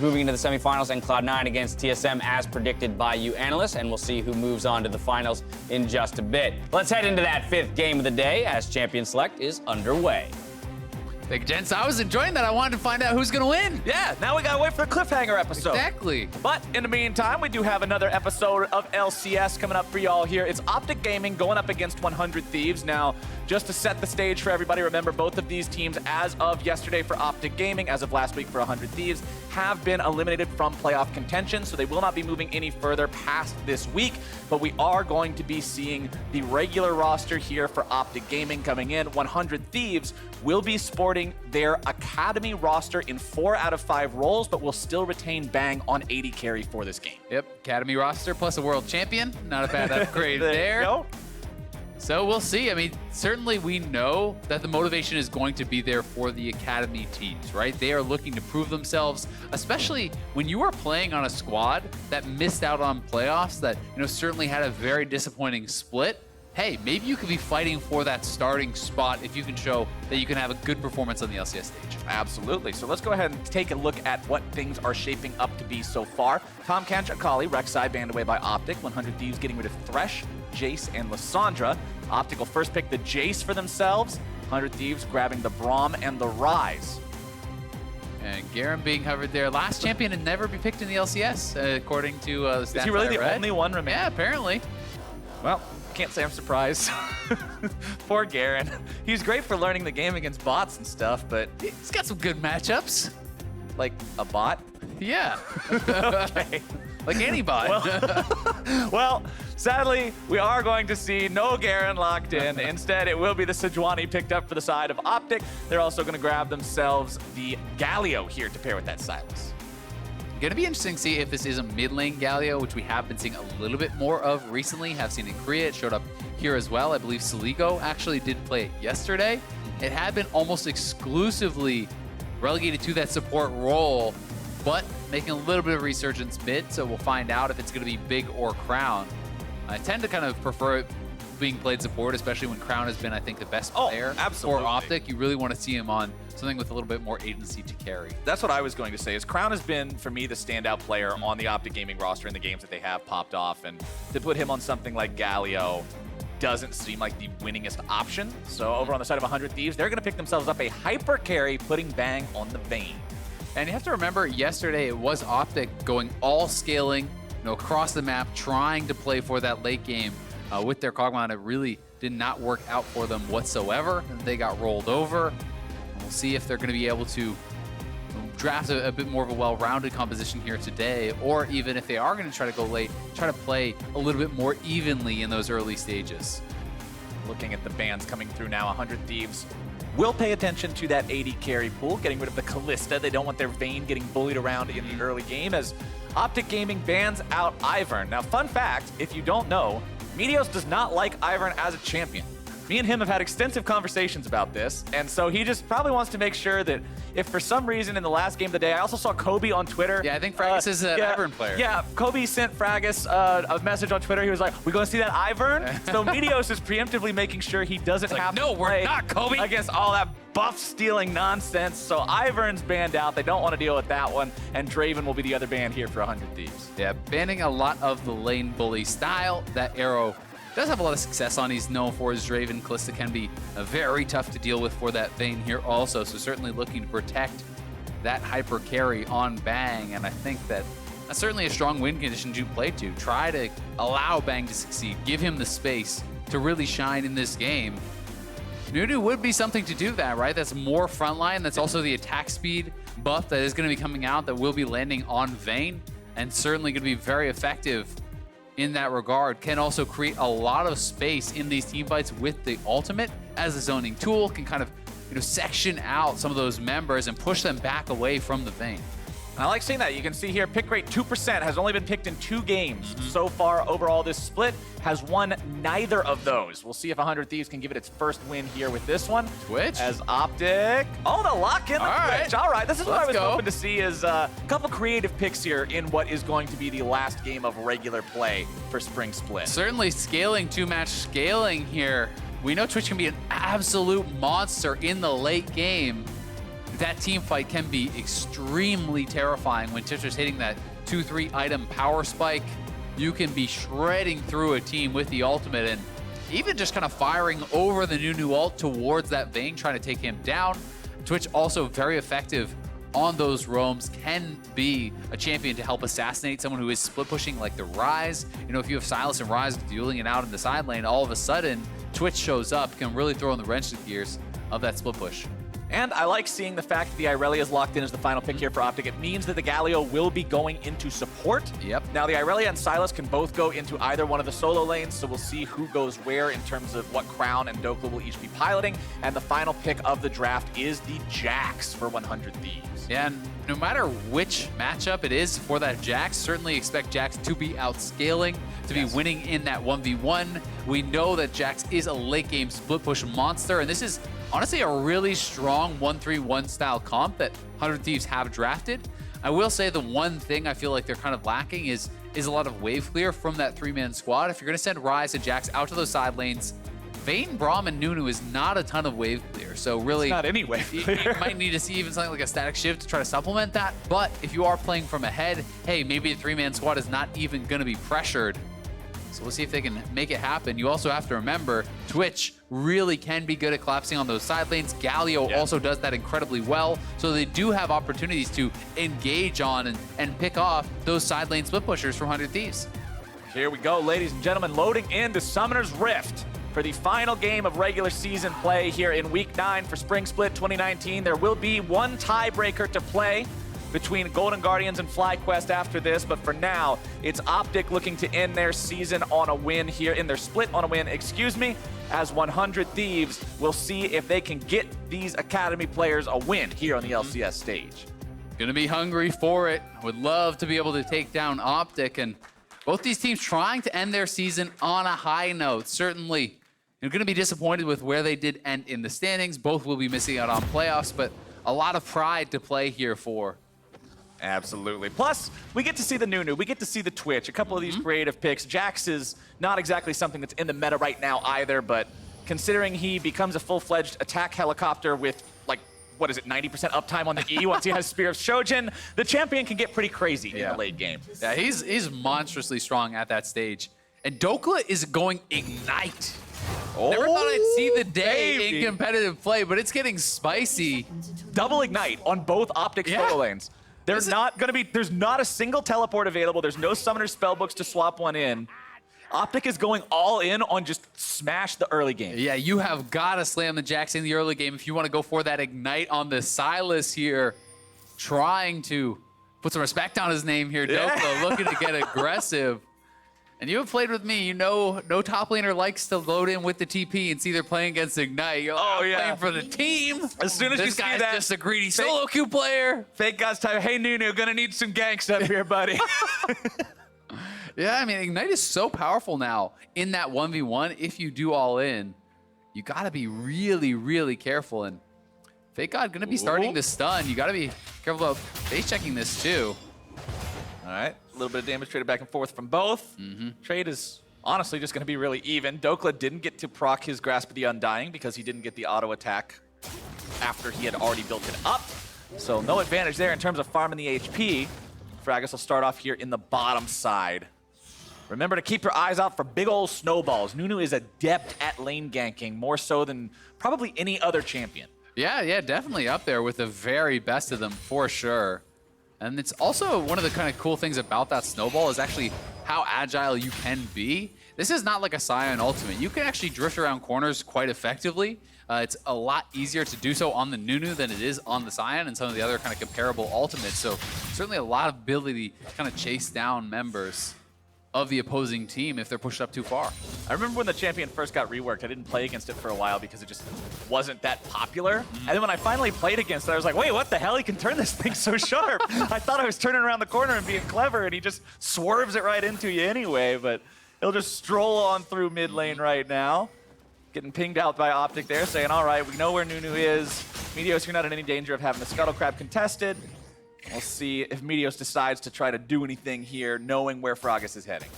Moving into the semifinals, and Cloud9 against TSM as predicted by you analysts, and we'll see who moves on to the finals in just a bit. Let's head into that 5th game of the day as Champion Select is underway. Big gents, I was enjoying that. I wanted to find out who's gonna win. Yeah, now we gotta wait for the cliffhanger episode. Exactly. But in the meantime, we do have another episode of LCS coming up for y'all here. It's OpTic Gaming going up against 100 Thieves. Now, just to set the stage for everybody, remember both of these teams, as of yesterday for OpTic Gaming, as of last week for 100 Thieves, have been eliminated from playoff contention, so they will not be moving any further past this week. But we are going to be seeing the regular roster here for OpTic Gaming coming in. 100 Thieves will be sporting their Academy roster in 4 out of 5 roles, but will still retain Bang on AD carry for this game. Yep, Academy roster plus a world champion. Not a bad upgrade there. You go. So we'll see. I mean, certainly we know that the motivation is going to be there for the Academy teams, right? They are looking to prove themselves, especially when you are playing on a squad that missed out on playoffs, that, you know, certainly had a very disappointing split. Hey, maybe you could be fighting for that starting spot if you can show that you can have a good performance on the LCS stage. Absolutely. So let's go ahead and take a look at what things are shaping up to be so far. Tom Kanchakali, Rek'Sai banned away by OpTic. 100 Thieves getting rid of Thresh, Jace, and Lissandra. OpTic will first pick the Jace for themselves. 100 Thieves grabbing the Braum and the Ryze. And Garen being covered there. Last champion to never be picked in the LCS, according to the stats. Is he really I the read. only one remaining? Yeah, apparently. Well, can't say I'm surprised. Poor Garen. He's great for learning the game against bots and stuff, but He's got some good matchups. like a bot? Yeah. Okay. Like any bot. Well, sadly, we are going to see no Garen locked in. Instead, it will be the Sejuani picked up for the side of OpTic. They're also going to grab themselves the Galio here to pair with that Sylas. Gonna be interesting to see if this is a mid lane Galio, which we have been seeing a little bit more of recently. Have seen in Korea, it showed up here as well. I believe Seligo actually did play it yesterday. It had been almost exclusively relegated to that support role, but making a little bit of resurgence mid, so we'll find out if it's gonna be Big or Crown. I tend to kind of prefer it being played support, especially when Crown has been, I think, the best player absolutely. for OpTic. You really want to see him on something with a little bit more agency to carry. That's what I was going to say, is Crown has been, for me, the standout player on the OpTic Gaming roster in the games that they have popped off, and to put him on something like Galio doesn't seem like the winningest option. So over on the side of 100 Thieves, they're going to pick themselves up a hyper carry, putting Bang on the Vayne. And you have to remember, yesterday it was OpTic going all scaling, you know, across the map, trying to play for that late game with their Kog'Maw. It really did not work out for them whatsoever. They got rolled over. And we'll see if they're going to be able to draft a bit more of a well-rounded composition here today, or even if they are going to try to go late, try to play a little bit more evenly in those early stages. Looking at the bans coming through now, 100 Thieves will pay attention to that AD carry pool, getting rid of the Kalista. They don't want their Vayne getting bullied around in the early game, as OpTic Gaming bans out Ivern. Now, fun fact, if you don't know, Meteos does not like Ivern as a champion. Me and him have had extensive conversations about this, and so he just probably wants to make sure that if for some reason in the last game of the day, I also saw Kobe on Twitter. Yeah, I think Fragas is an Ivern player. Yeah, Kobe sent Fragas a message on Twitter. He was like, "We going to see that Ivern?" So Meteos is preemptively making sure he doesn't have to play not, Kobe. against all that buff-stealing nonsense. So Ivern's banned out. They don't want to deal with that one, and Draven will be the other ban here for 100 Thieves. Yeah, banning a lot of the lane bully style. That Arrow does have a lot of success on. He's known for his Draven. Kalista can be very tough to deal with for that Vayne here also, so certainly looking to protect that hyper carry on Bang, and I think that that's certainly a strong win condition to play to. Try to allow Bang to succeed, give him the space to really shine in this game. Nunu would be something to do that, right? That's more frontline. That's also the attack speed buff that is going to be coming out that will be landing on Vayne, and certainly going to be very effective in that regard. Can also create a lot of space in these team fights with the ultimate as a zoning tool. Can kind of, you know, section out some of those members and push them back away from the Vayne. I like seeing that. You can see here, pick rate 2%, has only been picked in 2 games so far overall. This split has won neither of those. We'll see if 100 Thieves can give it its first win here with this one. Twitch? As OpTic. Oh, the lock in the Twitch. All right, this is what I was hoping to see, is a couple creative picks here in what is going to be the last game of regular play for Spring Split. Certainly scaling, 2-match scaling here. We know Twitch can be an absolute monster in the late game. that team fight can be extremely terrifying when Twitcher's hitting that 2-3 item power spike. You can be shredding through a team with the ultimate and even just kind of firing over the Nunu ult towards that Vayne, trying to take him down. Twitch also very effective on those roams, can be a champion to help assassinate someone who is split pushing like the Ryze. You know, if you have Sylas and Ryze dueling it out in the side lane, all of a sudden Twitch shows up, can really throw in the wrench to the gears of that split push. And I like seeing the fact that the Irelia is locked in as the final pick here for OpTic. It means that the Galio will be going into support. Yep. Now, the Irelia and Sylas can both go into either one of the solo lanes, so we'll see who goes where in terms of what Crown and Dhokla will each be piloting. And the final pick of the draft is the Jax for 100 Thieves. Yeah, and no matter which matchup it is for that Jax, certainly expect Jax to be outscaling, to be winning in that 1v1. We know that Jax is a late game split push monster, and this is honestly a really strong 1-3-1 style comp that 100 Thieves have drafted. I will say the one thing I feel like they're kind of lacking is a lot of wave clear from that 3-man squad. If you're going to send Ryze and Jax out to those side lanes, Vayne, Braum, and Nunu is not a ton of wave clear. So really, it's not any wave clear. You might need to see even something like a static shift to try to supplement that. But if you are playing from ahead, hey, maybe a 3-man squad is not even going to be pressured. So we'll see if they can make it happen. You also have to remember, Twitch really can be good at collapsing on those side lanes. Galio also does that incredibly well. So they do have opportunities to engage on and pick off those side lane split pushers from 100 Thieves. Here we go, ladies and gentlemen, loading into Summoner's Rift for the final game of regular season play here in Week 9 for Spring Split 2019. There will be one tiebreaker to play between Golden Guardians and FlyQuest after this, but for now, it's OpTic looking to end their season on a win here, in their split on a win, excuse me, as 100 Thieves will see if they can get these Academy players a win here on the LCS stage. Gonna be hungry for it. Would love to be able to take down OpTic, and both these teams trying to end their season on a high note. Certainly, you're gonna be disappointed with where they did end in the standings. Both will be missing out on playoffs, but a lot of pride to play here for. Absolutely. Plus, we get to see the Nunu, we get to see the Twitch, a couple of these creative picks. Jax is not exactly something that's in the meta right now either, but considering he becomes a full-fledged attack helicopter with, like, what is it, 90% uptime on the E once he has Spear of Shojin, the champion can get pretty crazy in the late game. Yeah, he's monstrously strong at that stage. And Dhokla is going Ignite. Never thought I'd see the day in competitive play, but it's getting spicy. Double Ignite on both OpTic solo lanes. There's not a single teleport available. There's no summoner spellbooks to swap one in. OpTic is going all in on just smash the early game. Yeah, you have got to slam the Jax in the early game if you want to go for that Ignite on the Sylas here. Trying to put some respect on his name here, Dhokla, looking to get aggressive. And you have played with me, you know no top laner likes to load in with the TP and see they're playing against Ignite. You're like, playing for the team. As soon as this you see guy's that, just a greedy solo queue player. FakeGod's time. Hey, Nunu, gonna need some ganks up here, buddy. Yeah, I mean, Ignite is so powerful now in that 1v1. If you do all in, you got to be really, really careful. And FakeGod going to be starting to stun. You got to be careful about base checking this too. All right, a little bit of damage traded back and forth from both. Trade is honestly just going to be really even. Dhokla didn't get to proc his Grasp of the Undying because he didn't get the auto attack after he had already built it up. So no advantage there in terms of farming the HP. Fragas will start off here in the bottom side. Remember to keep your eyes out for big old snowballs. Nunu is adept at lane ganking, more so than probably any other champion. Yeah, definitely up there with the very best of them for sure. And it's also one of the kind of cool things about that snowball is actually how agile you can be. This is not like a Scion ultimate. You can actually drift around corners quite effectively. It's a lot easier to do so on the Nunu than it is on the Scion and some of the other kind of comparable ultimates. So certainly a lot of ability to kind of chase down members of the opposing team if they're pushed up too far. I remember when the champion first got reworked, I didn't play against it for a while because it just wasn't that popular. And then when I finally played against it, I was like, wait, what the hell? He can turn this thing so sharp. I thought I was turning around the corner and being clever, and he just swerves it right into you anyway. But he'll just stroll on through mid lane right now. Getting pinged out by OpTic there, saying, all right, we know where Nunu is. Meteos, you're not in any danger of having the Scuttle Crab contested. We'll see if Meteos decides to try to do anything here, knowing where Fragas is heading.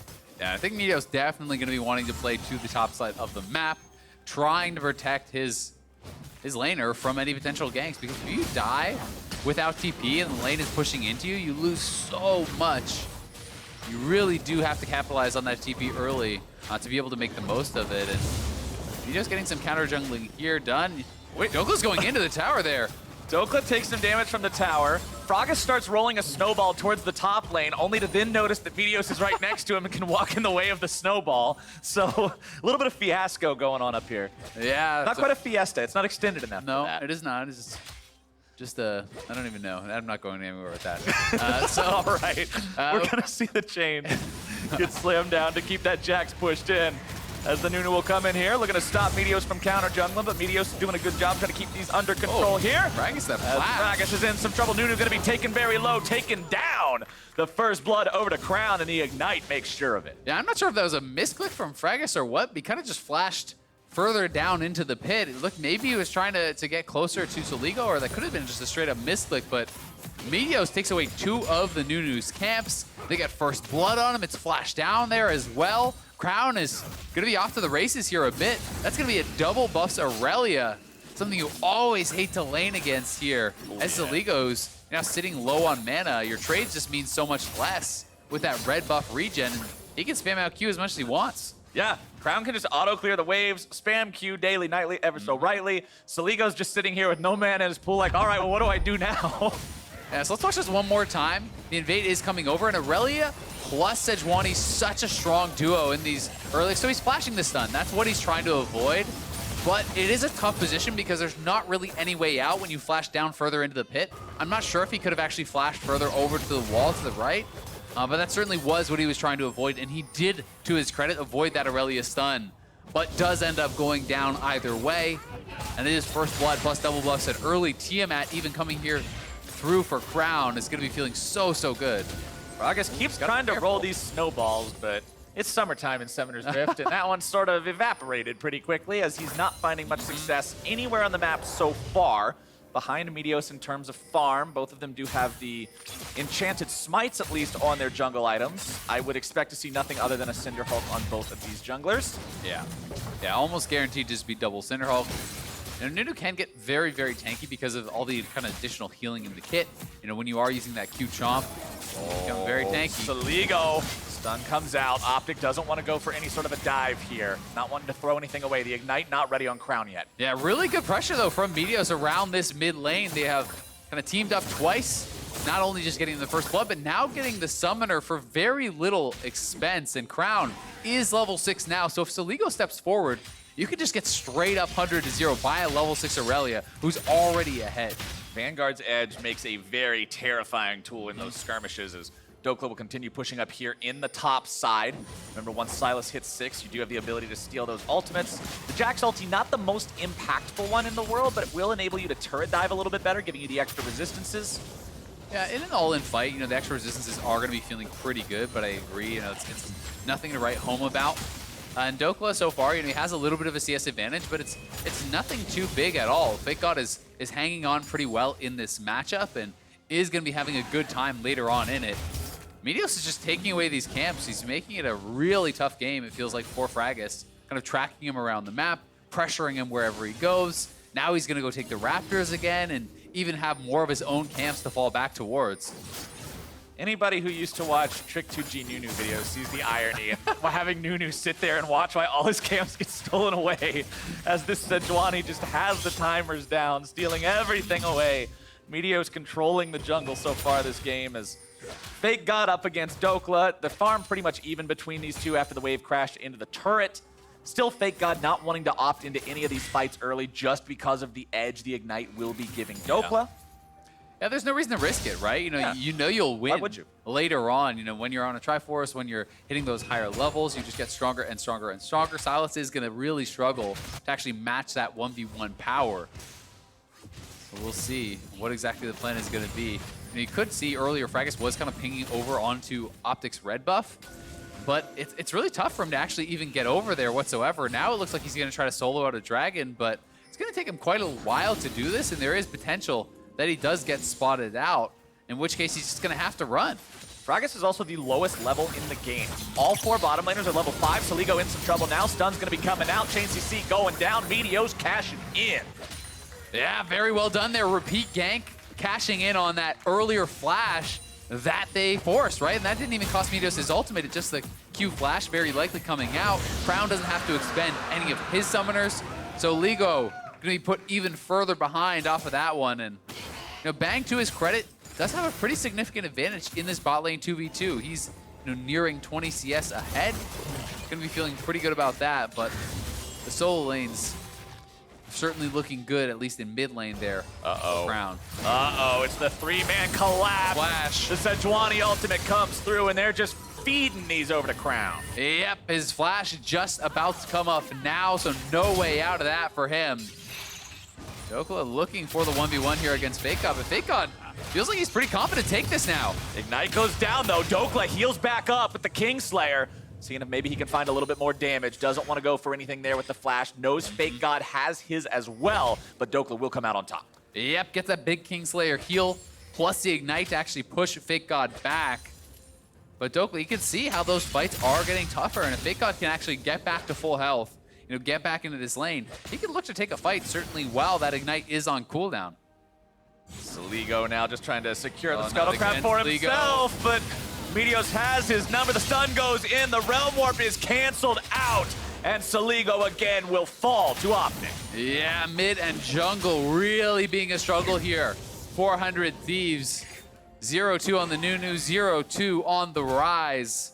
Yeah, I think Meteos definitely going to be wanting to play to the top side of the map, trying to protect his his laner from any potential ganks, because if you die without TP and the lane is pushing into you, you lose so much. You really do have to capitalize on that TP early to be able to make the most of it. And Meteos getting some counter jungling here done. Wait, Dhokla's going into the tower there. Dhokla takes some damage from the tower. Fragas starts rolling a snowball towards the top lane, only to then notice that Meteos is right next to him and can walk in the way of the snowball. So a little bit of fiasco going on up here. Yeah. Not quite a fiesta. It's not extended enough. No, for that. it is not. It's just I don't even know. I'm not going anywhere with that. All right. We're going to see the chain get slammed down to keep that Jax pushed in. As the Nunu will come in here, looking to stop Meteos from counter jungling, but Meteos is doing a good job trying to keep these under control here. Fragas that As Fragas is in some trouble. Nunu going to be taken very low, taken down. The first blood over to Crown, and the Ignite makes sure of it. Yeah, I'm not sure if that was a misclick from Fragas or what, but he kind of just flashed further down into the pit. It looked maybe he was trying to get closer to Seligo, or that could have been just a straight up misclick, but Meteos takes away 2 of the Nunu's camps. They get first blood on him. It's flashed down there as well. Crown is going to be off to the races here a bit. That's going to be a double buffs Irelia, something you always hate to lane against here. As Seligo's now sitting low on mana, your trades just mean so much less with that red buff regen. And he can spam out Q as much as he wants. Yeah, Crown can just auto-clear the waves, spam Q daily, nightly, ever so rightly. Seligo's just sitting here with no mana in his pool like, all right, well, what do I do now? Yeah, so let's watch this one more time. The invade is coming over, and Irelia plus Sejuani, such a strong duo in these early. So he's flashing the stun. That's what he's trying to avoid. But it is a tough position because there's not really any way out when you flash down further into the pit. I'm not sure if he could have actually flashed further over to the wall to the right, but that certainly was what he was trying to avoid. And he did, to his credit, avoid that Irelia stun, but does end up going down either way. And it is first blood plus double buffs at early. Tiamat even coming here through for Crown is going to be feeling so, so good. Fragas keeps trying to roll these snowballs, but it's summertime in Summoner's Rift, and that one sort of evaporated pretty quickly as he's not finding much success anywhere on the map so far. Behind Meteos in terms of farm, both of them do have the enchanted smites, at least, on their jungle items. I would expect to see nothing other than a Cinderhulk on both of these junglers. Yeah, almost guaranteed to just be double Cinderhulk. And Nunu can get very, very tanky because of all the kind of additional healing in the kit. You know, when you are using that Q chomp, you become very tanky. Seligo. Stun comes out. OpTic doesn't want to go for any sort of a dive here. Not wanting to throw anything away. The Ignite not ready on Crown yet. Yeah, really good pressure, though, from Meteos around this mid lane. They have kind of teamed up twice. Not only just getting the first blood, but now getting the Summoner for very little expense. And Crown is level 6 now. So if Seligo steps forward, you could just get straight up 100-0 by a level 6 Irelia, who's already ahead. Vanguard's Edge makes a very terrifying tool in those skirmishes as Dhokla will continue pushing up here in the top side. Remember, once Sylas hits 6, you do have the ability to steal those ultimates. The Jax ulti, not the most impactful one in the world, but it will enable you to turret dive a little bit better, giving you the extra resistances. Yeah, in an all-in fight, you know, the extra resistances are going to be feeling pretty good, but I agree, you know, it's nothing to write home about. And Dhokla so far, you know, he has a little bit of a CS advantage, but it's nothing too big at all. FakeGod is hanging on pretty well in this matchup and is going to be having a good time later on in it. Meteos is just taking away these camps. He's making it a really tough game, it feels like, for Fragas. Kind of tracking him around the map, pressuring him wherever he goes. Now he's going to go take the Raptors again and even have more of his own camps to fall back towards. Anybody who used to watch Trick2G Nunu videos sees the irony while having Nunu sit there and watch while all his camps get stolen away as this Sejuani just has the timers down, stealing everything away. Meteos controlling the jungle so far this game as FakeGod up against Dhokla. The farm pretty much even between these two after the wave crashed into the turret. Still FakeGod not wanting to opt into any of these fights early just because of the edge the Ignite will be giving Dhokla. Yeah, there's no reason to risk it, right? You know, you know you'll win. Why would you? Later on, you know, when you're on a Triforce, when you're hitting those higher levels, you just get stronger and stronger and stronger. Sylas is going to really struggle to actually match that 1v1 power. So we'll see what exactly the plan is going to be. You could see earlier Fragas was kind of pinging over onto OpTic's red buff, but it's really tough for him to actually even get over there whatsoever. Now it looks like he's going to try to solo out a dragon, but it's going to take him quite a while to do this, and there is potential that he does get spotted out, in which case he's just going to have to run. Fragas is also the lowest level in the game. All 4 bottom laners are level 5. Seligo in some trouble now. Stun's going to be coming out. Chain CC going down. Meteos cashing in. Yeah, very well done there. Repeat gank, cashing in on that earlier flash that they forced, right? And that didn't even cost Meteos his ultimate. It's just the Q flash very likely coming out. Crown doesn't have to expend any of his summoners. So Seligo gonna be put even further behind off of that one. And Bang, to his credit, does have a pretty significant advantage in this bot lane 2v2. He's nearing 20 CS ahead. Gonna be feeling pretty good about that, but the solo lanes certainly looking good, at least in mid lane there. Crown. It's the 3-man collapse. Flash. The Sejuani ultimate comes through, and they're just feeding these over to Crown. Yep, his flash just about to come up now, so no way out of that for him. Dhokla looking for the 1v1 here against FakeGod, but FakeGod feels like he's pretty confident to take this now. Ignite goes down, though. Dhokla heals back up with the Kingslayer, seeing if maybe he can find a little bit more damage. Doesn't want to go for anything there with the flash. Knows FakeGod has his as well, but Dhokla will come out on top. Yep, gets that big Kingslayer heal, plus the Ignite to actually push FakeGod back. But Dhokla, you can see how those fights are getting tougher, and if FakeGod can actually get back to full health, get back into this lane, he can look to take a fight, certainly while that Ignite is on cooldown. Seligo now just trying to secure the Scuttlecraft for himself, but Meteos has his number. The stun goes in, the Realm Warp is canceled out, and Seligo again will fall to OpTic. Yeah, mid and jungle really being a struggle here. 400 Thieves, 0-2 on the Nunu, 0-2 on the Ryze.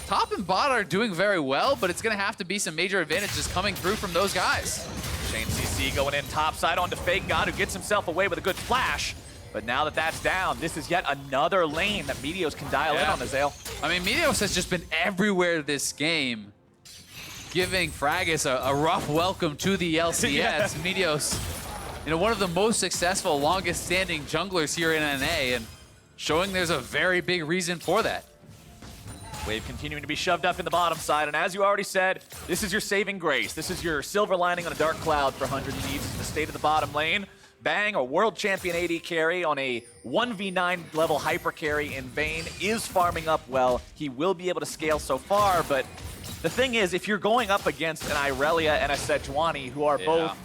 Top and bot are doing very well, but it's going to have to be some major advantages coming through from those guys. Chain CC going in topside onto FakeGod, who gets himself away with a good flash. But now that that's down, this is yet another lane that Meteos can dial in on, Azael. I mean, Meteos has just been everywhere this game, giving Fragas a rough welcome to the LCS. Meteos, one of the most successful, longest-standing junglers here in NA, and showing there's a very big reason for that. Wave continuing to be shoved up in the bottom side, and as you already said, this is your saving grace. This is your silver lining on a dark cloud for 100 Thieves. The state of the bottom lane. Bang, a world champion AD carry on a 1v9 level hyper carry in Vayne, is farming up well. He will be able to scale so far, but the thing is, if you're going up against an Irelia and a Sejuani, who are both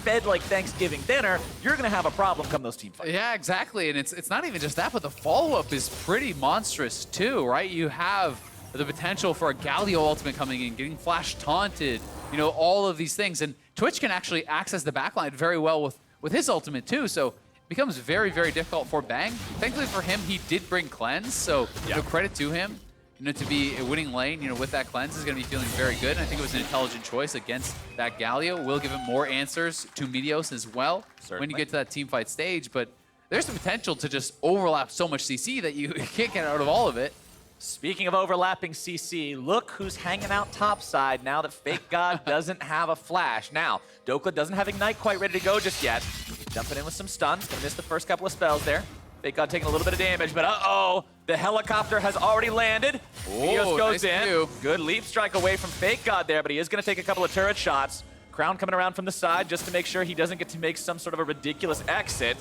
fed like Thanksgiving dinner, you're gonna have a problem come those team fights. Yeah, exactly, and it's not even just that, but the follow-up is pretty monstrous too, right? You have the potential for a Galio ultimate coming in, getting flash taunted, all of these things, and Twitch can actually access the backline very well with his ultimate too, so it becomes very, very difficult for Bang. Thankfully for him, he did bring cleanse, so credit to him. To be a winning lane, with that cleanse is going to be feeling very good. And I think it was an intelligent choice against that Galio. Will give him more answers to Meteos as well when you get to that team fight stage. But there's the potential to just overlap so much CC that you can't get out of all of it. Speaking of overlapping CC, look who's hanging out topside now that FakeGod doesn't have a flash. Now, Dhokla doesn't have Ignite quite ready to go just yet. Jumping in with some stuns. Gonna miss the first couple of spells there. FakeGod taking a little bit of damage, but the helicopter has already landed. Meteos goes in. Good leap strike away from FakeGod there, but he is going to take a couple of turret shots. Crown coming around from the side just to make sure he doesn't get to make some sort of a ridiculous exit.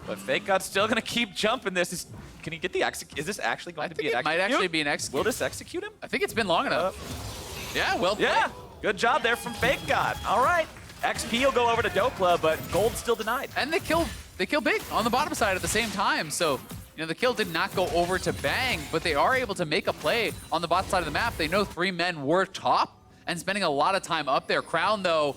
But FakeGod's still going to keep jumping this. Can he get the execute? Is this actually going to be an execute? Might actually be an execute. Will this execute him? I think it's been long enough. Yeah, well played. Yeah, good job there from FakeGod. All right. XP will go over to Dhokla, but gold still denied. And they kill big on the bottom side at the same time. So, the kill did not go over to Bang, but they are able to make a play on the bottom side of the map. They know 3 men were top and spending a lot of time up there. Crown, though,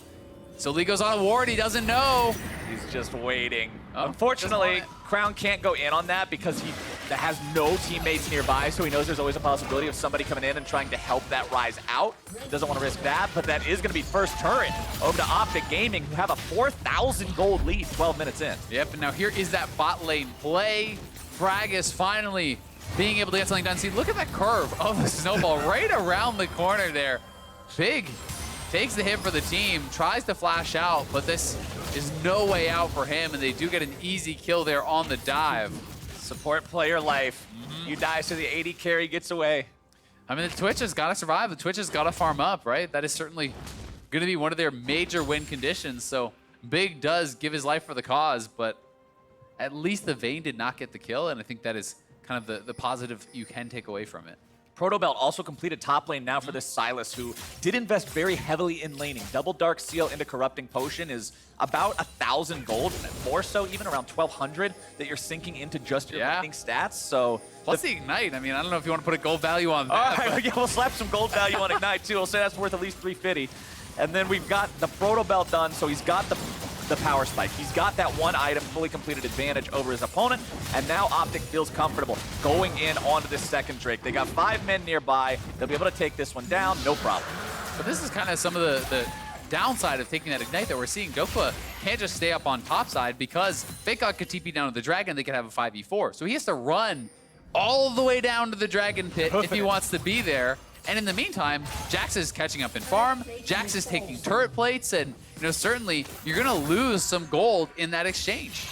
Seligo's on a ward. He doesn't know. He's just waiting. Unfortunately, Crown can't go in on that because he has no teammates nearby, so he knows there's always a possibility of somebody coming in and trying to help that Ryze out. Doesn't want to risk that, but that is going to be first turret over to OpTic Gaming, who have a 4,000 gold lead 12 minutes in. Yep, and now here is that bot lane play. Fragas finally being able to get something done. See, look at that curve of the snowball right around the corner there. Big takes the hit for the team, tries to flash out, but this is no way out for him, and they do get an easy kill there on the dive. Support player life. You die so the AD carry gets away. I mean, the Twitch has got to survive. The Twitch has got to farm up, right? That is certainly going to be one of their major win conditions. So Big does give his life for the cause, but at least the Vayne did not get the kill, and I think that is kind of the positive you can take away from it. Protobelt also completed top lane now for this Sylas, who did invest very heavily in laning. Double Dark Seal into Corrupting Potion is about 1,000 gold, more so even around 1,200 that you're sinking into just your laning stats. So plus the Ignite, I mean, I don't know if you want to put a gold value on that. All right, yeah, we'll slap some gold value on Ignite too. We'll say that's worth at least 350. And then we've got the Protobelt done, so he's got the power spike. He's got that one item fully completed advantage over his opponent, and now OpTic feels comfortable going in onto this second Drake. They got 5 men nearby. They'll be able to take this one down, no problem. But this is kind of some of the downside of taking that Ignite that we're seeing. Dhokla can't just stay up on top side because FakeGod could TP down to the Dragon, they could have a 5v4. So he has to run all the way down to the Dragon Pit if he wants to be there. And in the meantime, Jax is catching up in farm, Jax is taking turret plates, and you know, certainly you're gonna lose some gold in that exchange.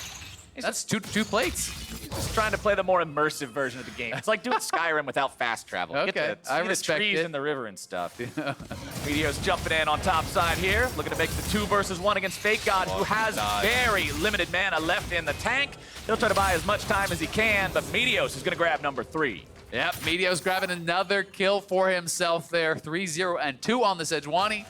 That's two plates. Just trying to play the more immersive version of the game. It's like doing Skyrim without fast travel. Okay, I respect the trees it. in the river and stuff. Meteos jumping in on top side here, looking to make the 2 versus 1 against FakeGod, who has very limited mana left in the tank. He'll try to buy as much time as he can, but Meteos is gonna grab number 3. Yep, Meteos grabbing another kill for himself there. 3-0 and 2 on the Sejuani.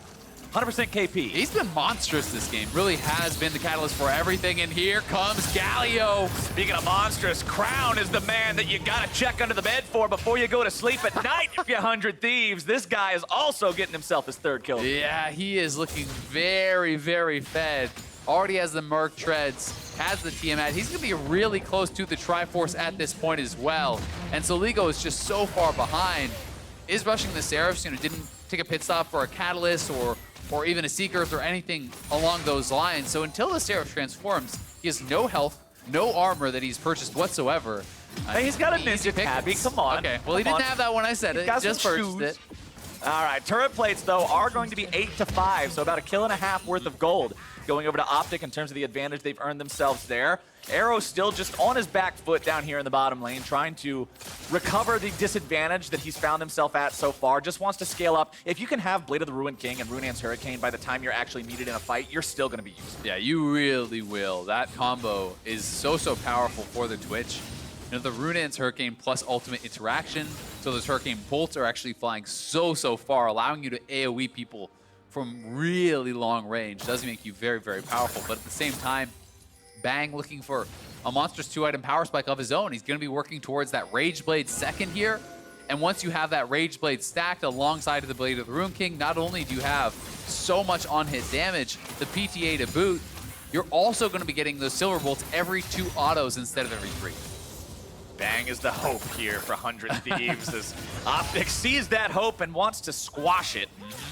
100% KP. He's been monstrous this game. Really has been the catalyst for everything. And here comes Galio. Speaking of monstrous, Crown is the man that you gotta check under the bed for before you go to sleep at night if you're 100 Thieves. This guy is also getting himself his 3rd kill. Yeah, he is looking very, very fed. Already has the Merc Treads, has the Tiamat. He's going to be really close to the Triforce at this point as well. And Seligo is just so far behind. Is rushing the Seraphs, you know, didn't take a pit stop for a Catalyst or even a Seekers or anything along those lines. So until the Seraph transforms, he has no health, no armor that he's purchased whatsoever. Hey, he's got a Ninja Tabby, come on. Okay, well, he didn't have that when I said it, just purchased it. All right, turret plates, though, are going to be 8 to 5, so about a kill and a half worth of gold going over to OpTic in terms of the advantage they've earned themselves there. Arrow's still just on his back foot down here in the bottom lane, trying to recover the disadvantage that he's found himself at so far. Just wants to scale up. If you can have Blade of the Ruined King and Runean's Hurricane by the time you're actually needed in a fight, you're still going to be used. Yeah, you really will. That combo is so powerful for the Twitch. You know, the Runean's Hurricane plus ultimate interaction, so those Hurricane bolts are actually flying so far, allowing you to AoE people from really long range. Does make you very, very powerful, but at the same time, Bang looking for a monstrous 2-item power spike of his own. He's going to be working towards that Rage Blade second here, and once you have that Rage Blade stacked alongside of the Blade of the Ruined King, not only do you have so much on-hit damage, the PTA to boot, you're also going to be getting those Silver Bolts every 2 autos instead of every 3. Bang is the hope here for 100 Thieves as OpTic sees that hope and wants to squash it.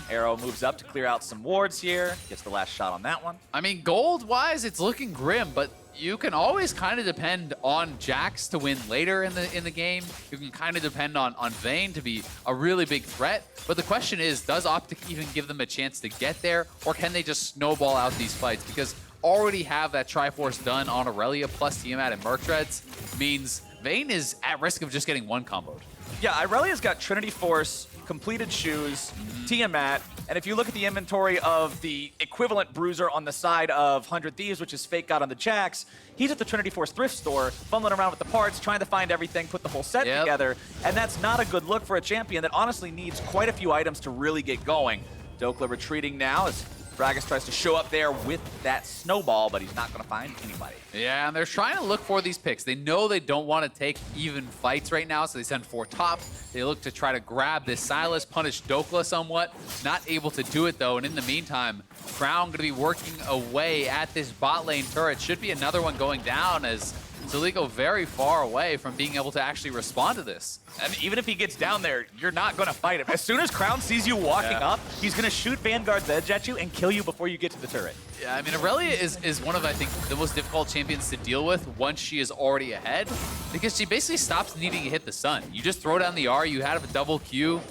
Arrow moves up to clear out some wards here, gets the last shot on that one. I mean, gold-wise, it's looking grim, but you can always kind of depend on Jax to win later in the game. You can kind of depend on Vayne to be a really big threat. But the question is, does OpTic even give them a chance to get there, or can they just snowball out these fights? Because already have that Triforce done on Irelia plus Tiamat and Merc Treads means Vayne is at risk of just getting one comboed. Yeah, Irelia's got Trinity Force, completed shoes, Tiamat, and if you look at the inventory of the equivalent bruiser on the side of 100 Thieves, which is FakeGod on the Jax, he's at the Trinity Force thrift store, fumbling around with the parts, trying to find everything, put the whole set together, and that's not a good look for a champion that honestly needs quite a few items to really get going. Dhokla retreating now as Fragas tries to show up there with that snowball, but he's not going to find anybody. Yeah, and they're trying to look for these picks. They know they don't want to take even fights right now, so they send 4 top. They look to try to grab this Sylas, punish Dhokla somewhat. Not able to do it, though, and in the meantime, Crown going to be working away at this bot lane turret. Should be another one going down as Seligo very far away from being able to actually respond to this. And even if he gets down there, you're not going to fight him. As soon as Crown sees you walking up, he's going to shoot Vanguard's Edge at you and kill you before you get to the turret. Yeah, I mean, Irelia is one of, I think, the most difficult champions to deal with once she is already ahead, because she basically stops needing to hit the stun. You just throw down the R, you have a double Q,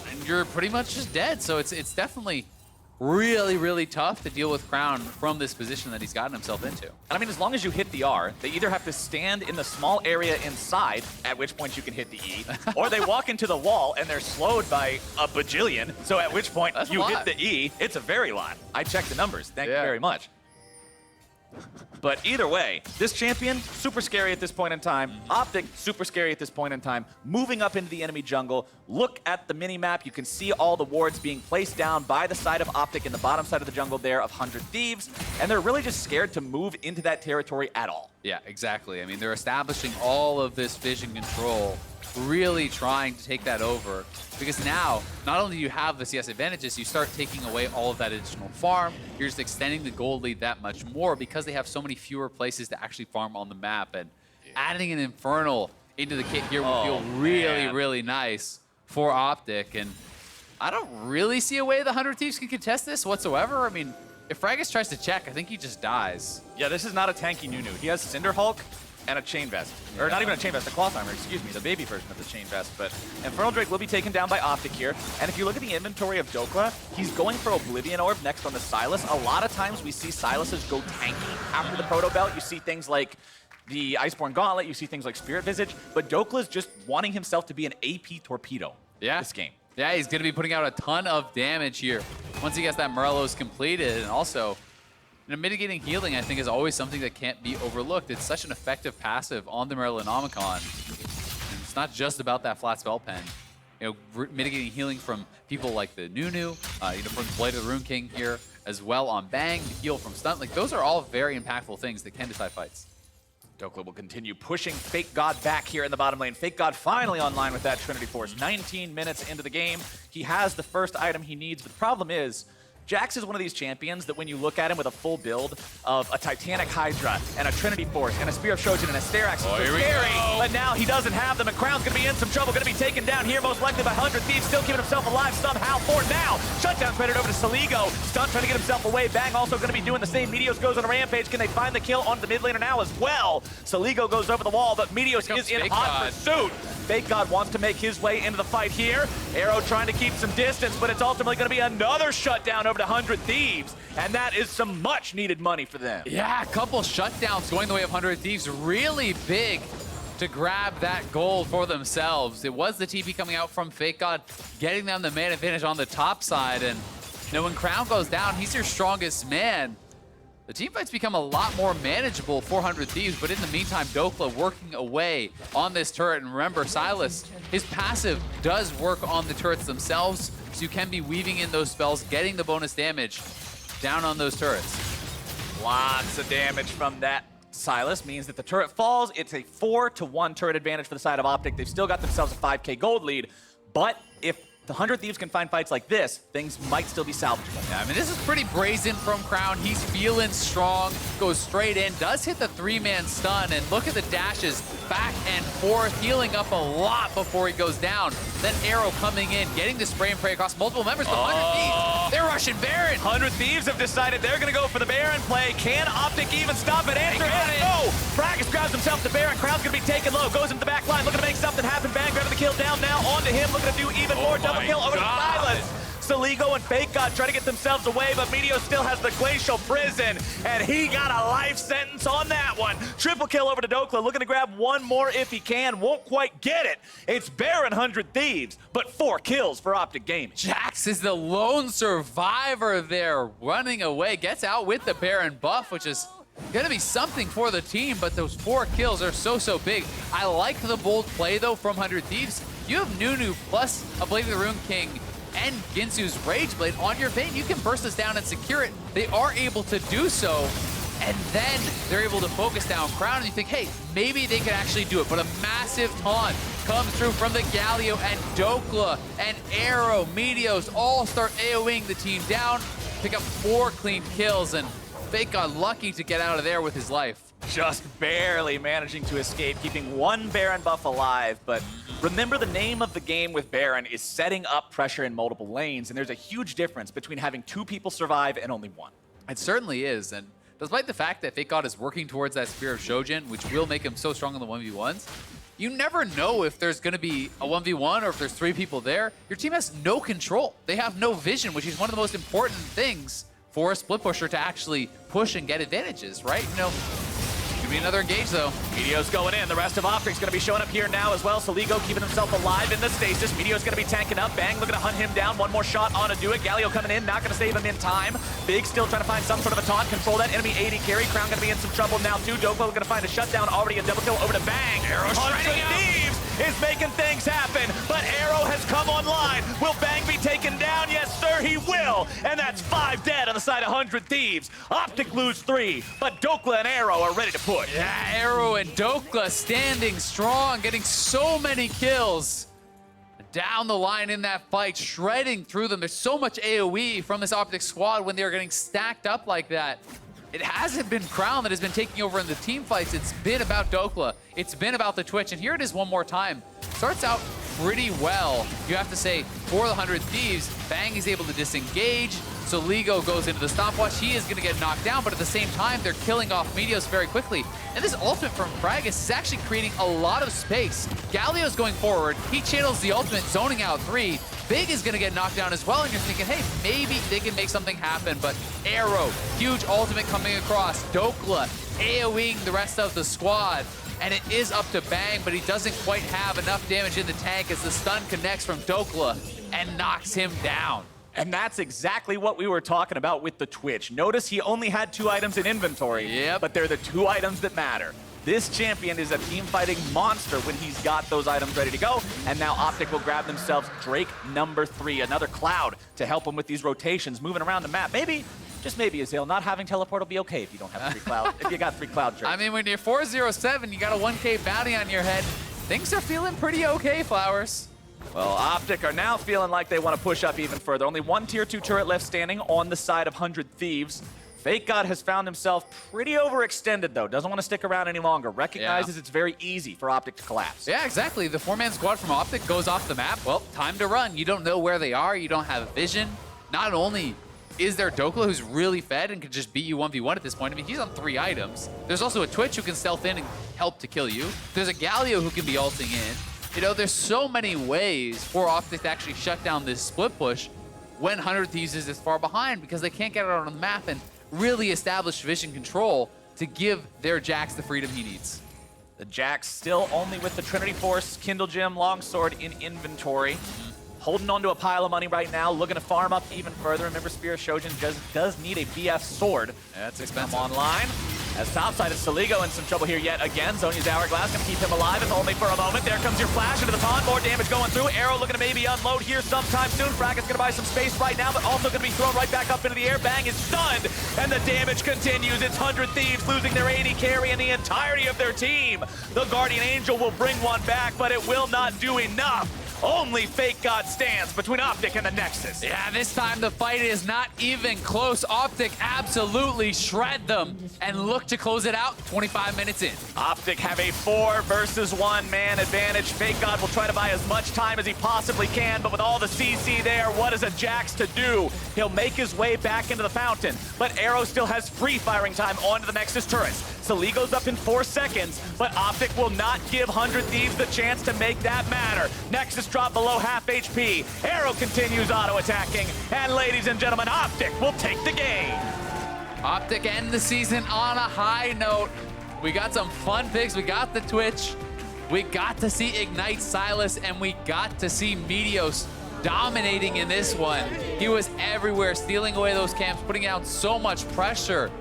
and you're pretty much just dead. So it's definitely really tough to deal with Crown from this position that he's gotten himself into. And I mean, as long as you hit the R, they either have to stand in the small area inside, at which point you can hit the E, or they walk into the wall and they're slowed by a bajillion, so at which point you hit the E. It's a very lot. I checked the numbers. Thank you very much. But either way, this champion, super scary at this point in time. OpTic, super scary at this point in time. Moving up into the enemy jungle. Look at the mini-map. You can see all the wards being placed down by the side of OpTic in the bottom side of the jungle there of 100 Thieves. And they're really just scared to move into that territory at all. Yeah, exactly. I mean, they're establishing all of this vision control, really trying to take that over. Because now, not only do you have the CS advantages, you start taking away all of that additional farm. You're just extending the gold lead that much more because they have so many fewer places to actually farm on the map. And adding an Infernal into the kit here would feel really, really nice for OpTic. And I don't really see a way the 100 Thieves can contest this whatsoever. I mean, if Fragas tries to check, I think he just dies. Yeah, this is not a tanky Nunu. He has Cinder Hulk and a chain vest. Or not even a chain vest, a cloth armor, excuse me, the baby version of the chain vest. But Infernal Drake will be taken down by OpTic here. And if you look at the inventory of Dhokla, he's going for Oblivion Orb next on the Sylas. A lot of times we see Sylas's go tanky after the Proto Belt. You see things like the Iceborne Gauntlet, you see things like Spirit Visage, but Dokla's just wanting himself to be an AP torpedo this game. Yeah, he's going to be putting out a ton of damage here once he gets that Morelos completed. And also, mitigating healing, I think, is always something that can't be overlooked. It's such an effective passive on the Merlinomicon. And it's not just about that flat spell pen. You know, mitigating healing from people like the Nunu, from Blade of the Rune King here, as well on Bang, the heal from Stunt. Like, those are all very impactful things that can decide fights. Dhokla will continue pushing FakeGod back here in the bottom lane. FakeGod finally online with that Trinity Force. 19 minutes into the game. He has the first item he needs, but the problem is, Jax is one of these champions that when you look at him with a full build of a Titanic Hydra and a Trinity Force and a Spear of Shojin and a Sterax, it's so scary, but now he doesn't have them, and Crown's going to be in some trouble, going to be taken down here most likely by 100 Thieves, still keeping himself alive somehow for now. Shutdown credit over to Seligo. Stunt trying to get himself away. Bang also going to be doing the same. Meteos goes on a rampage. Can they find the kill onto the mid laner now as well? Seligo goes over the wall, but Meteos is in hot pursuit. FakeGod wants to make his way into the fight here. Arrow trying to keep some distance, but it's ultimately going to be another shutdown over to 100 Thieves, and that is some much needed money for them. Yeah, a couple shutdowns going the way of 100 Thieves. Really big to grab that gold for themselves. It was the TP coming out from FakeGod, getting them the man advantage on the top side, and when Crown goes down, he's your strongest man. The team fights become a lot more manageable for 100 Thieves, but in the meantime, Dhokla working away on this turret. And remember, Sylas, his passive does work on the turrets themselves, so you can be weaving in those spells, getting the bonus damage down on those turrets. Lots of damage from that. Sylas means that the turret falls. It's a 4-to-1 turret advantage for the side of OpTic. They've still got themselves a 5K gold lead, but if the 100 Thieves can find fights like this, things might still be salvageable. Yeah, I mean, this is pretty brazen from Crown. He's feeling strong, goes straight in, does hit the 3-man stun, and look at the dashes back and forth, healing up a lot before he goes down. Then Arrow coming in, getting the spray and pray across multiple members, but 100 Thieves, they're rushing Baron. 100 Thieves have decided they're going to go for the Baron play. Can OpTic even stop it? Answer is no. Fragas grabs himself the Baron. Crown's going to be taken low, goes into the back line, looking to make something happen. Bang, grabbing the kill down now onto him, looking to do even more. Double kill over to Sylas. Seligo and FakeGod trying to get themselves away, but Meteos still has the Glacial Prison, and he got a life sentence on that one. Triple kill over to Dhokla, looking to grab one more if he can. Won't quite get it. It's Baron 100 Thieves, but 4 kills for OpTic Gaming. Jax is the lone survivor there, running away. Gets out with the Baron buff, which is gonna be something for the team, but those 4 kills are so big. I like the bold play, though, from 100 Thieves. You have Nunu plus a Blade of the Rune King and Ginsu's Rage Blade on your Vayne. You can burst this down and secure it. They are able to do so, and then they're able to focus down Crown, and you think, hey, maybe they could actually do it. But a massive taunt comes through from the Galio, and Dhokla and Arrow, Meteos all start AoEing the team down, pick up 4 clean kills, and FakeGod lucky to get out of there with his life. Just barely managing to escape, keeping one Baron buff alive, but remember, the name of the game with Baron is setting up pressure in multiple lanes, and there's a huge difference between having 2 people survive and only 1. It certainly is, and despite the fact that FakeGod is working towards that Spear of Shojin, which will make him so strong in the 1v1s, you never know if there's going to be a 1v1 or if there's 3 people there. Your team has no control. They have no vision, which is one of the most important things for a split pusher to actually push and get advantages, right? You know, be another engage, though. Meteos going in. The rest of OpTic's going to be showing up here now as well. Seligo keeping himself alive in the stasis. Meteos going to be tanking up. Bang looking to hunt him down. One more shot on to do it. Galio coming in, not going to save him in time. Big still trying to find some sort of a taunt. Control that enemy AD carry. Crown going to be in some trouble now too. Dhokla going to find a shutdown. Already a double kill over to Bang. Arrow shredding out. Thieves is making things happen, but Arrow has come online. Will Bang be taken down? Yes, sir, he will. And that's 5 dead on the side of 100 Thieves. OpTic lose 3, but Dhokla and Arrow are ready to push. Yeah, Arrow and Dhokla standing strong, getting so many kills. Down the line in that fight, shredding through them. There's so much AoE from this OpTic squad when they're getting stacked up like that. It hasn't been Crown that has been taking over in the team fights. It's been about Dhokla. It's been about the Twitch. And here it is one more time. Starts out pretty well, you have to say, for the 100 Thieves. Bang is able to disengage. Seligo goes into the stopwatch. He is going to get knocked down, but at the same time, they're killing off Meteos very quickly. And this ultimate from Fragas is actually creating a lot of space. Galio's going forward. He channels the ultimate, zoning out 3. Big is going to get knocked down as well, and you're thinking, hey, maybe they can make something happen. But Arrow, huge ultimate coming across. Dhokla AoEing the rest of the squad. And it is up to Bang, but he doesn't quite have enough damage in the tank as the stun connects from Dhokla and knocks him down. And that's exactly what we were talking about with the Twitch. Notice he only had 2 items in inventory, but they're the 2 items that matter. This champion is a team-fighting monster when he's got those items ready to go. And now OpTic will grab themselves Drake number 3, another Cloud to help them with these rotations, moving around the map. Maybe, just maybe, Azael, not having teleport will be okay if you don't have 3 Cloud, if you got 3 Cloud Drakes. I mean, when you're 407, you got a 1K bounty on your head. Things are feeling pretty okay, Flowers. Well, OpTic are now feeling like they want to push up even further. Only 1 tier 2 turret left standing on the side of 100 Thieves. FakeGod has found himself pretty overextended, though. Doesn't want to stick around any longer. Recognizes it's very easy for OpTic to collapse. Yeah, exactly. The 4-man squad from OpTic goes off the map. Well, time to run. You don't know where they are. You don't have vision. Not only is there Dhokla, who's really fed and can just beat you 1v1 at this point. I mean, he's on 3 items. There's also a Twitch who can stealth in and help to kill you. There's a Galio who can be ulting in. You know, there's so many ways for OpTic to actually shut down this split push when 100 Thieves is this far behind because they can't get it out on the map and really establish vision control to give their Jax the freedom he needs. The Jax still only with the Trinity Force, Kindle Gem, Longsword in inventory. Holding on to a pile of money right now, looking to farm up even further. Remember, Spear of Shojin does need a BF sword. That's expensive. Come online. As topside is Seligo in some trouble here yet again. Zhonya's Hourglass gonna keep him alive, if only for a moment. There comes your flash into the taunt. More damage going through. Arrow looking to maybe unload here sometime soon. Fragas gonna buy some space right now, but also gonna be thrown right back up into the air. Bang is stunned, and the damage continues. It's 100 Thieves losing their AD carry and the entirety of their team. The Guardian Angel will bring one back, but it will not do enough. Only FakeGod stands between OpTic and the Nexus. Yeah, this time the fight is not even close. OpTic absolutely shred them and look to close it out 25 minutes in. OpTic have a 4 versus 1 man advantage. FakeGod will try to buy as much time as he possibly can, but with all the CC there, what is a Jax to do? He'll make his way back into the fountain, but Arrow still has free firing time onto the Nexus turrets. Seligo's up in 4 seconds, but OpTic will not give 100 Thieves the chance to make that matter. Nexus drop below half HP. Arrow continues auto-attacking, and ladies and gentlemen, OpTic will take the game. OpTic end the season on a high note. We got some fun picks. We got the Twitch. We got to see Ignite Sylas, and we got to see Meteos dominating in this one. He was everywhere, stealing away those camps, putting out so much pressure,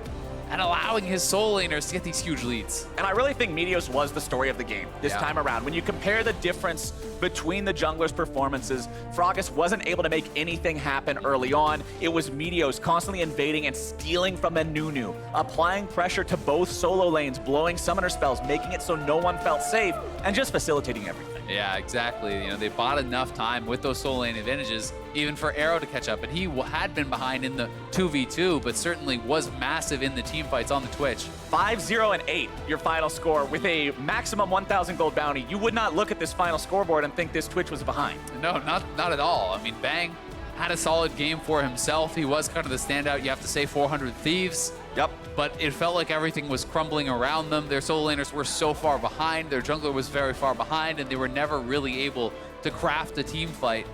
and allowing his solo laners to get these huge leads. And I really think Meteos was the story of the game this time around. When you compare the difference between the junglers' performances, Fragas wasn't able to make anything happen early on. It was Meteos constantly invading and stealing from the Nunu, applying pressure to both solo lanes, blowing summoner spells, making it so no one felt safe, and just facilitating everything. Yeah, exactly. You know, they bought enough time with those solo lane advantages, even for Arrow to catch up. And he had been behind in the 2v2, but certainly was massive in the team fights on the Twitch. 5-0 and 8, your final score, with a maximum 1,000 gold bounty. You would not look at this final scoreboard and think this Twitch was behind. No, not at all. I mean, Bang had a solid game for himself. He was kind of the standout, you have to say, 400 Thieves. Yep. But it felt like everything was crumbling around them. Their solo laners were so far behind. Their jungler was very far behind, and they were never really able to craft a team fight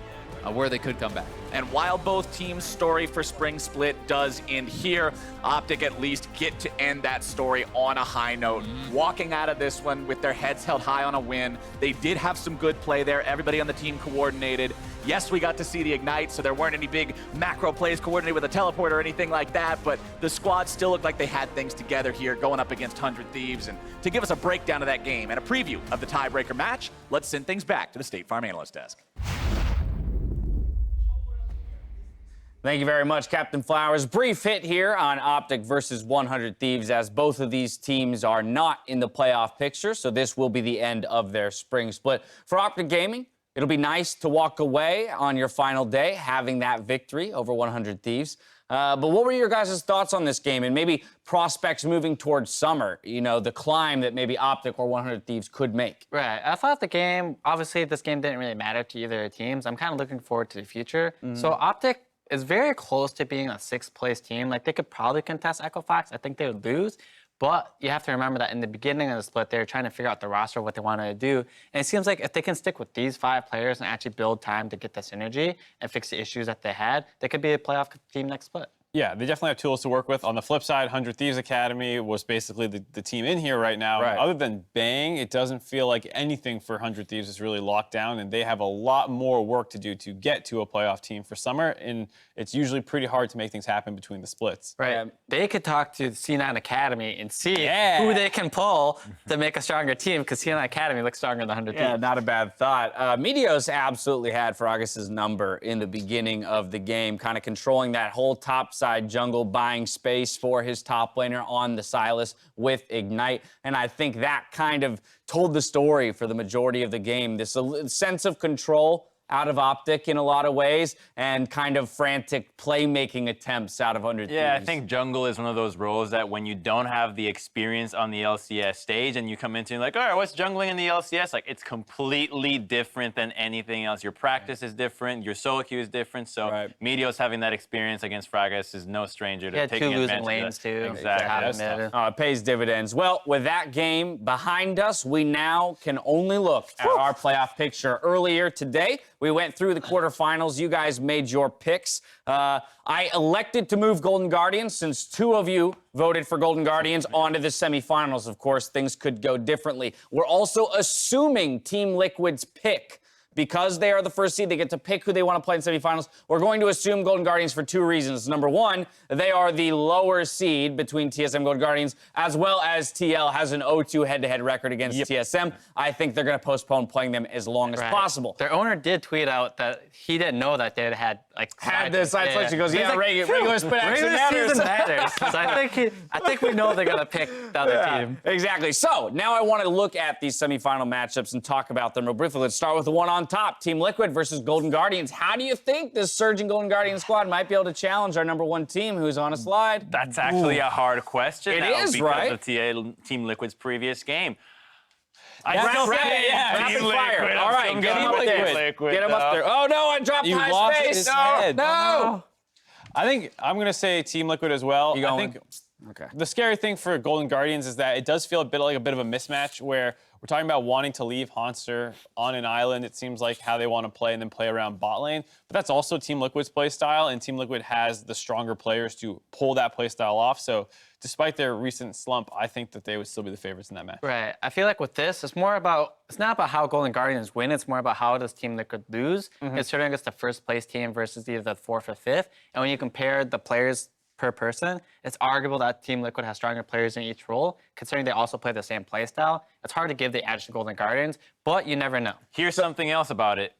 where they could come back. And while both teams' story for Spring Split does end here, OpTic at least get to end that story on a high note. Walking out of this one with their heads held high on a win. They did have some good play there. Everybody on the team coordinated. Yes, we got to see the Ignite, so there weren't any big macro plays coordinated with a teleport or anything like that, but the squad still looked like they had things together here going up against 100 Thieves. And to give us a breakdown of that game and a preview of the tiebreaker match, let's send things back to the State Farm Analyst Desk. Thank you very much, Captain Flowers. Brief hit here on OpTic versus 100 Thieves, as both of these teams are not in the playoff picture, so this will be the end of their spring split. For OpTic Gaming, it'll be nice to walk away on your final day having that victory over 100 Thieves. But what were your guys' thoughts on this game and maybe prospects moving towards summer? You know, the climb that maybe OpTic or 100 Thieves could make. Right. I thought the game, obviously this game didn't really matter to either teams. I'm kind of looking forward to the future. So OpTic is very close to being a 6th place team. Like, they could probably contest Equifax. I think they would lose. But you have to remember that in the beginning of the split, they were trying to figure out the roster, what they wanted to do. And it seems like if they can stick with these 5 players and actually build time to get the synergy and fix the issues that they had, they could be a playoff team next split. Yeah, they definitely have tools to work with. On the flip side, 100 Thieves Academy was basically the team in here right now. Right. Other than Bang, it doesn't feel like anything for 100 Thieves is really locked down, and they have a lot more work to do to get to a playoff team for summer, and it's usually pretty hard to make things happen between the splits. Right. They could talk to C9 Academy and see who they can pull to make a stronger team, because C9 Academy looks stronger than 100 Yeah, Thieves. not a bad thought. Meteos absolutely had Fragas' number in the beginning of the game, kind of controlling that whole top side jungle, buying space for his top laner on the Sylas with Ignite. And I think that kind of told the story for the majority of the game. This sense of control out of OpTic in a lot of ways, and kind of frantic playmaking attempts out of 100 Yeah, Thieves. I think jungle is one of those roles that when you don't have the experience on the LCS stage and you come into like, all right, what's jungling in the LCS? Like, it's completely different than anything else. Your practice is different, your solo queue is different. So Meteos having that experience against Fragas is no stranger to taking losing advantage lanes of that. too. Exactly. It pays dividends. Well, with that game behind us, we now can only look at our playoff picture. Earlier today, we went through the quarterfinals. You guys made your picks. I elected to move Golden Guardians since 2 of you voted for Golden Guardians onto the semifinals. Of course, things could go differently. We're also assuming Team Liquid's pick. Because they are the first seed, they get to pick who they want to play in semifinals. We're going to assume Golden Guardians for 2 reasons. Number 1, they are the lower seed between TSM and Golden Guardians, as well as TL has an 0-2 head-to-head record against TSM. I think they're going to postpone playing them as long as possible. Their owner did tweet out that he didn't know that they had the side switch. He goes, yeah, regular split actually season matters. So I think we know they're going to pick the other team. Exactly. So now I want to look at these semifinal matchups and talk about them real briefly. Let's start with the one on top, Team Liquid versus Golden Guardians. How do you think this surging Golden Guardian squad might be able to challenge our number 1 team, who's on a slide? That's actually a hard question. It now is, because right? of Team Liquid's previous game. Rapid fire. All right, get him up there. Get him up there. Oh, no, I dropped You high lost space. his No, head. no. I think I'm going to say Team Liquid as well. You going? I think the scary thing for Golden Guardians is that it does feel a bit like a bit of a mismatch where we're talking about wanting to leave Hanser on an island. It seems like how they want to play and then play around bot lane. But that's also Team Liquid's play style, and Team Liquid has the stronger players to pull that play style off. So despite their recent slump, I think that they would still be the favorites in that match. Right. I feel like with this, it's not about how Golden Guardians win. It's more about how does Team Liquid lose, considering it's the first place team versus either the 4th or 5th. And when you compare the players per person, it's arguable that Team Liquid has stronger players in each role, considering they also play the same play style. It's hard to give the edge to Golden Guardians, but you never know. Here's something else about it.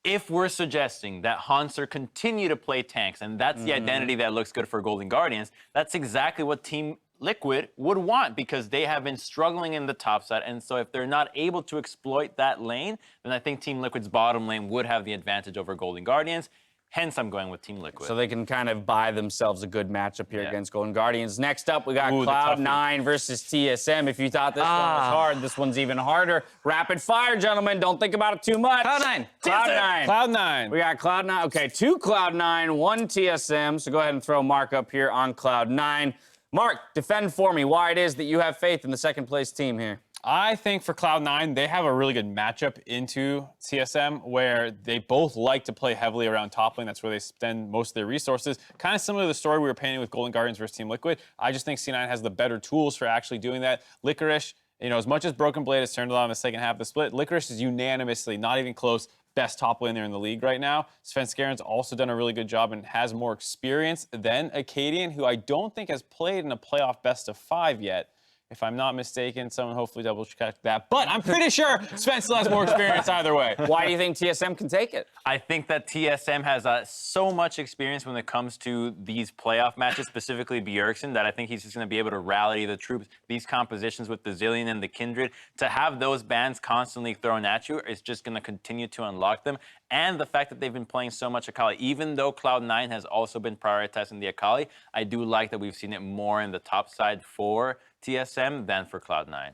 If we're suggesting that Hanser continue to play tanks, and that's the identity that looks good for Golden Guardians, that's exactly what Team Liquid would want, because they have been struggling in the top side. And so if they're not able to exploit that lane, then I think Team Liquid's bottom lane would have the advantage over Golden Guardians. Hence, I'm going with Team Liquid. So they can kind of buy themselves a good matchup here against Golden Guardians. Next up, we got Cloud9 versus TSM. If you thought this one was hard, this one's even harder. Rapid fire, gentlemen. Don't think about it too much. Cloud9. Cloud9. Cloud9. We got Cloud9. Okay, 2 Cloud9, 1 TSM. So go ahead and throw Mark up here on Cloud9. Mark, defend for me why it is that you have faith in the second place team here. I think for Cloud9, they have a really good matchup into TSM where they both like to play heavily around top lane. That's where they spend most of their resources. Kind of similar to the story we were painting with Golden Guardians versus Team Liquid. I just think C9 has the better tools for actually doing that. Licorice, as much as Broken Blade has turned it on in the second half of the split, Licorice is unanimously, not even close, best top laner in the league right now. Svenskaren's also done a really good job and has more experience than Acadian, who I don't think has played in a playoff best of 5 yet. If I'm not mistaken, someone hopefully double check that. But I'm pretty sure Sven still has more experience either way. Why do you think TSM can take it? I think that TSM has so much experience when it comes to these playoff matches, specifically Bjergsen, that I think he's just going to be able to rally the troops. These compositions with the Zillion and the Kindred, to have those bans constantly thrown at you is just going to continue to unlock them. And the fact that they've been playing so much Akali, even though Cloud9 has also been prioritizing the Akali, I do like that we've seen it more in the top side for TSM than for Cloud9.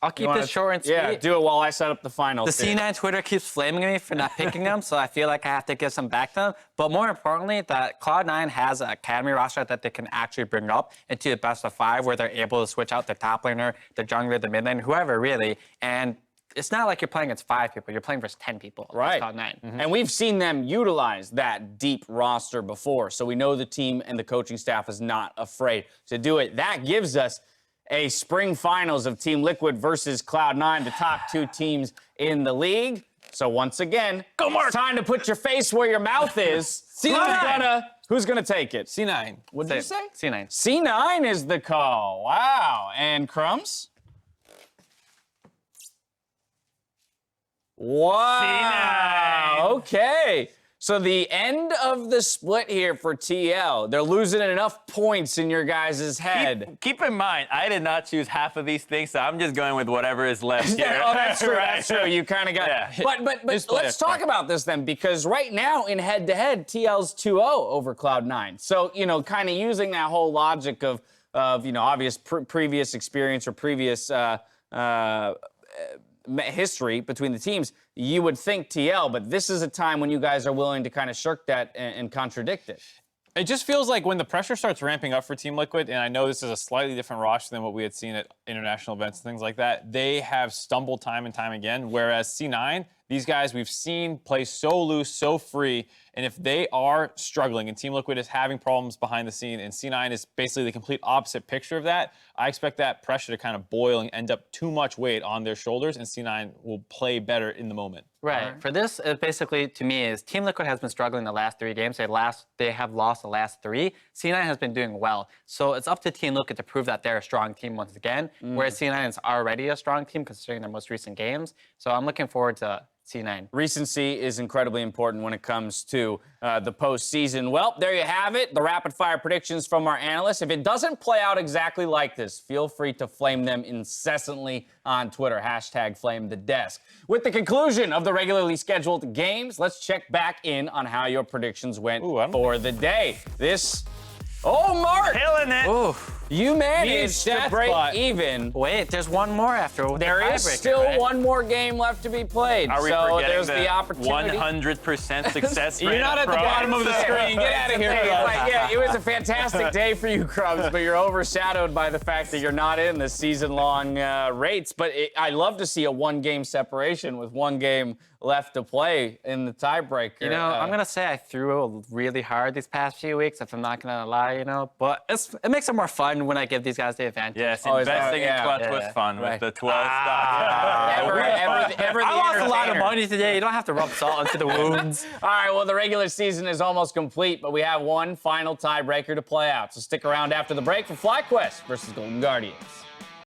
I'll keep this short and sweet. Yeah, do it while I set up the finals. The C9 Twitter keeps flaming me for not picking them, so I feel like I have to give some back to them. But more importantly, that Cloud9 has an academy roster that they can actually bring up into the best of 5, where they're able to switch out the top laner, the jungler, the mid lane, whoever really. And it's not like you're playing against 5 people. You're playing versus 10 people. Right. Cloud9. And we've seen them utilize that deep roster before, so we know the team and the coaching staff is not afraid to do it. That gives us a spring finals of Team Liquid versus Cloud9, the top 2 teams in the league. So once again, it's time to put your face where your mouth is. Who's gonna take it? C9. What did you say? C9. C9 is the call. Wow. And Crumbs? Wow. C9. Okay. So the end of the split here for TL, they're losing enough points in your guys' head. Keep in mind, I did not choose half of these things, so I'm just going with whatever is left here. Yeah, oh, that's true. Right. That's true. You kind of got. Yeah. But let's talk about this then, because right now in head-to-head, TL's 2-0 over Cloud9. So kind of using that whole logic of obvious previous experience or previous history between the teams, you would think TL, but this is a time when you guys are willing to kind of shirk that and contradict it. It just feels like when the pressure starts ramping up for Team Liquid, and I know this is a slightly different roster than what we had seen at international events and things like that, they have stumbled time and time again, whereas C9, these guys we've seen play so loose, so free, and if they are struggling and Team Liquid is having problems behind the scene and C9 is basically the complete opposite picture of that, I expect that pressure to kind of boil and end up too much weight on their shoulders, and C9 will play better in the moment. Right. For this, it basically, to me, is Team Liquid has been struggling the last 3 games. They have lost the last 3. C9 has been doing well. So it's up to Team Liquid to prove that they're a strong team once again, whereas C9 is already a strong team considering their most recent games. So I'm looking forward to C9. Recency is incredibly important when it comes to the postseason. Well, there you have it, the rapid-fire predictions from our analysts. If it doesn't play out exactly like this, feel free to flame them incessantly on Twitter, #FlameTheDesk. With the conclusion of the regularly scheduled games, let's check back in on how your predictions went for the day. Mark! Killing it. Ooh. You managed to break even. Wait, there's one more after. There is still one more game left to be played. Are we so forgetting there's the opportunity. 100% success rate? You're not at the bottom of the screen. Get out of here. Yeah, it was a fantastic day for you, Crumbs, but you're overshadowed by the fact that you're not in the season-long rates. But I love to see a 1-game separation with 1 game left to play in the tiebreaker. I'm going to say I threw really hard these past few weeks, if I'm not going to lie, but it makes it more fun when I give these guys the advantage. Yes, investing in Clutch was fun with the 12 stocks. I lost a lot of money today. You don't have to rub salt into the wounds. All right, well, the regular season is almost complete, but we have one final tiebreaker to play out. So stick around after the break for FlyQuest versus Golden Guardians.